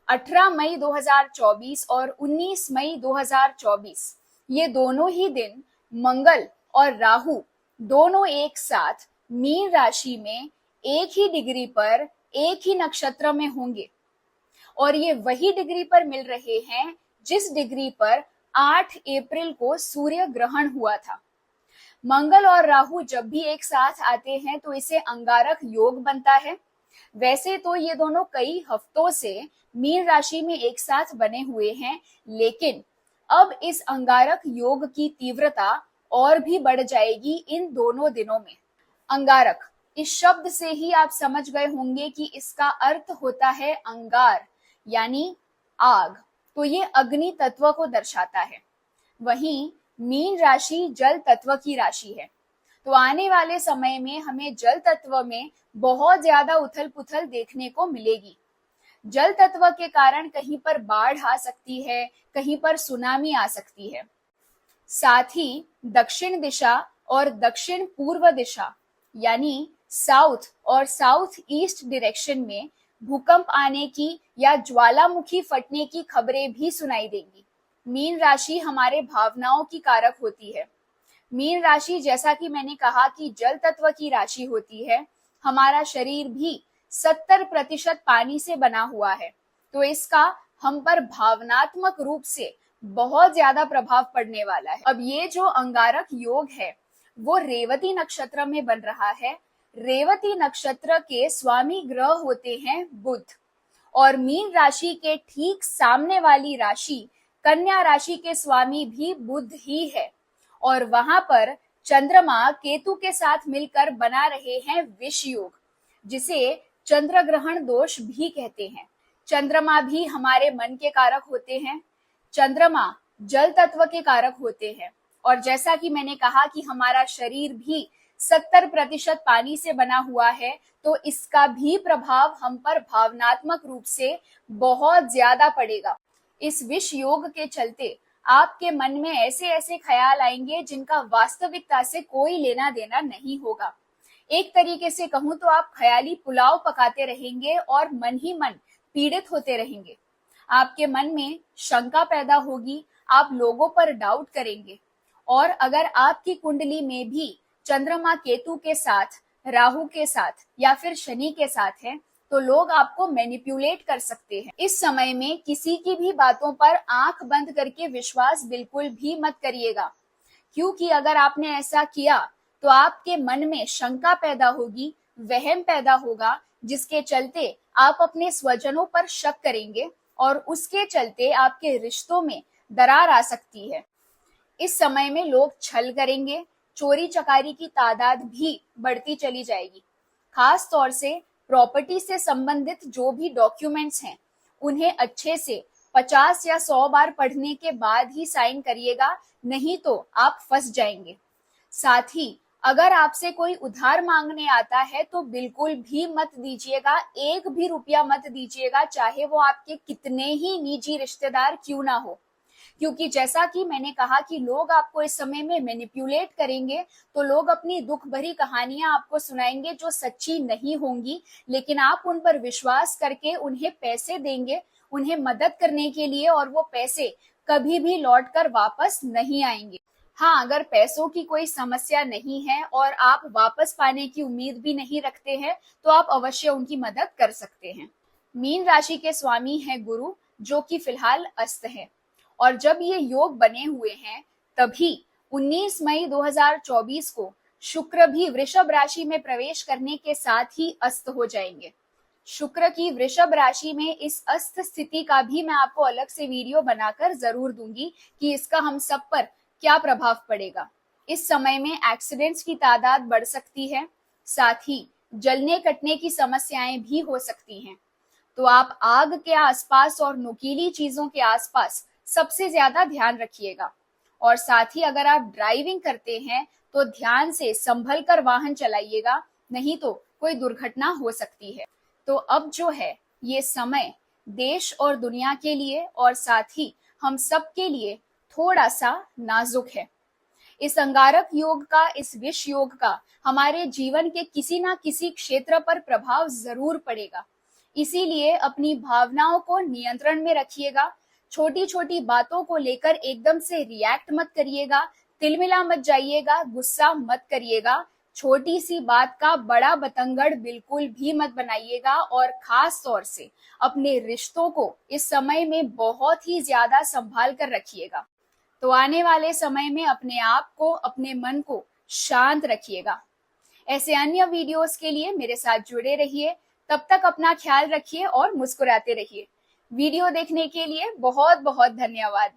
18 मई 2024 और 19 मई 2024 ये दोनों ही दिन मंगल और राहु दोनों एक साथ मीन राशि में एक ही डिग्री पर एक ही नक्षत्र में होंगे और ये वही डिग्री पर मिल रहे हैं जिस डिग्री पर 8 अप्रैल को सूर्य ग्रहण हुआ था। मंगल और राहु जब भी एक साथ आते हैं तो इसे अंगारक योग बनता है। वैसे तो ये दोनों कई हफ्तों से मीन राशि में एक साथ बने हुए हैं, लेकिन अब इस अंगारक योग की तीव्रता और भी बढ़ जाएगी इन दोनों दिनों में। अंगारक, इस शब्द से ही आप समझ गए होंगे कि इसका अर्थ होता है अंगार यानी आग, तो ये अग्नि तत्व को दर्शाता है। वहीं मीन राशि जल तत्व की राशि है, तो आने वाले समय में हमें जल तत्व में बहुत ज्यादा उथल पुथल देखने को मिलेगी। जल तत्व के कारण कहीं पर बाढ़ आ सकती है, कहीं पर सुनामी आ सकती है। साथ ही दक्षिण दिशा और दक्षिण पूर्व दिशा यानी साउथ और साउथ ईस्ट डायरेक्शन में भूकंप आने की या ज्वालामुखी फटने की खबरें भी सुनाई देंगी। मीन राशि हमारे भावनाओं की कारक होती है। मीन राशि, जैसा कि मैंने कहा कि जल तत्व की राशि होती है, हमारा शरीर भी 70% पानी से बना हुआ है, तो इसका हम पर भावनात्मक रूप से बहुत ज्यादा प्रभाव पड़ने वाला है। अब ये जो अंगारक योग है वो रेवती नक्षत्र में बन रहा है। रेवती नक्षत्र के स्वामी ग्रह होते हैं बुध, और मीन राशि के ठीक सामने वाली राशि कन्या राशि के स्वामी भी बुध ही है, और वहां पर चंद्रमा केतु के साथ मिलकर बना रहे हैं विष योग, जिसे चंद्र ग्रहण दोष भी कहते हैं। चंद्रमा भी हमारे मन के कारक होते हैं। चंद्रमा जल तत्व के कारक होते हैं, और जैसा कि मैंने कहा कि हमारा शरीर भी 70% पानी से बना हुआ है, तो इसका भी प्रभाव हम पर भावनात्मक रूप से बहुत ज्यादा पड़ेगा। इस विष योग के चलते आपके मन में ऐसे ऐसे ख्याल आएंगे जिनका वास्तविकता से कोई लेना देना नहीं होगा। एक तरीके से कहूं तो आप ख्याली पुलाव पकाते रहेंगे और मन ही मन पीड़ित होते रहेंगे। आपके मन में शंका पैदा होगी, आप लोगों पर डाउट करेंगे, और अगर आपकी कुंडली में भी चंद्रमा केतु के साथ, राहु के साथ या फिर शनि के साथ है, तो लोग आपको मैनिपुलेट कर सकते हैं। इस समय में किसी की भी बातों पर आंख बंद करके विश्वास बिल्कुल भी मत करिएगा, क्योंकि अगर आपने ऐसा किया तो आपके मन में शंका पैदा होगी, वहम पैदा होगा, जिसके चलते आप अपने स्वजनों पर शक करेंगे और उसके चलते आपके रिश्तों में दरार आ सकती है। इस समय में लोग छल करेंगे, चोरी चकारी की तादाद भी बढ़ती चली जाएगी। खास तौर से प्रॉपर्टी से संबंधित जो भी डॉक्यूमेंट्स हैं, उन्हें अच्छे से 50 या 100 बार पढ़ने के बाद ही साइन करिएगा, नहीं तो आप फंस जाएंगे। साथ ही अगर आपसे कोई उधार मांगने आता है तो बिल्कुल भी मत दीजिएगा, एक भी रुपया मत दीजिएगा, चाहे वो आपके कितने ही निजी रिश्तेदार क्यों ना हो, क्योंकि जैसा कि मैंने कहा कि लोग आपको इस समय में मैनिपुलेट करेंगे, तो लोग अपनी दुख भरी कहानियां आपको सुनाएंगे जो सच्ची नहीं होंगी, लेकिन आप उन पर विश्वास करके उन्हें पैसे देंगे, उन्हें मदद करने के लिए, और वो पैसे कभी भी लौट कर वापस नहीं आएंगे। हाँ, अगर पैसों की कोई समस्या नहीं है और आप वापस पाने की उम्मीद भी नहीं रखते हैं, तो आप अवश्य उनकी मदद कर सकते हैं। मीन राशि के स्वामी है गुरु, जो कि फिलहाल अस्त है, और जब ये योग बने हुए हैं तभी 19 मई 2024 को शुक्र भी वृषभ राशि में प्रवेश करने के साथ ही अस्त हो जाएंगे। शुक्र की वृषभ राशि में इस अस्त स्थिति का भी मैं आपको अलग से वीडियो बनाकर जरूर दूंगी कि इसका हम सब पर क्या प्रभाव पड़ेगा। इस समय में एक्सीडेंट्स की तादाद बढ़ सकती है, साथ ही जलने कटने की समस्याएं भी हो सकती हैं, तो आप आग के आसपास और नुकीली चीजों के आसपास सबसे ज्यादा ध्यान रखिएगा। और साथ ही अगर आप ड्राइविंग करते हैं तो ध्यान से संभल कर वाहन चलाइएगा, नहीं तो कोई दुर्घटना हो सकती है। तो अब जो है ये समय देश और दुनिया के लिए और साथ ही हम सब के लिए थोड़ा सा नाजुक है। इस अंगारक योग का, इस विष योग का हमारे जीवन के किसी ना किसी क्षेत्र पर प्रभाव जरूर पड़ेगा। इसीलिए अपनी भावनाओं को नियंत्रण में रखिएगा। छोटी छोटी बातों को लेकर एकदम से रिएक्ट मत करिएगा, तिलमिला मत जाइएगा, गुस्सा मत करिएगा। छोटी सी बात का बड़ा बतंगड़ बिल्कुल भी मत बनाइएगा और खास तौर से अपने रिश्तों को इस समय में बहुत ही ज्यादा संभाल कर रखिएगा। तो आने वाले समय में अपने आप को, अपने मन को शांत रखिएगा। ऐसे अन्य वीडियोस के लिए मेरे साथ जुड़े रहिए। तब तक अपना ख्याल रखिए और मुस्कुराते रहिए। वीडियो देखने के लिए बहुत बहुत धन्यवाद।